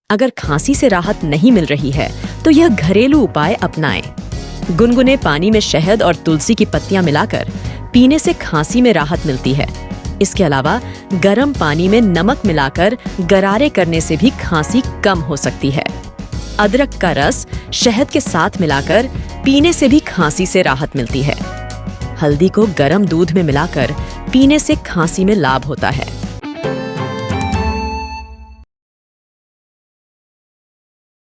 अगर खांसी से राहत नहीं मिल रही है तो यह घरेलू उपाय अपनाएं। गुनगुने पानी में शहद और तुलसी की पत्तियां मिलाकर पीने से खांसी में राहत मिलती है। इसके अलावा गर्म पानी में नमक मिलाकर गरारे करने से भी खांसी कम हो सकती है। अदरक का रस शहद के साथ मिलाकर पीने से भी खांसी से राहत मिलती है। हल्दी को गर्म दूध में मिलाकर पीने से खांसी में लाभ होता है।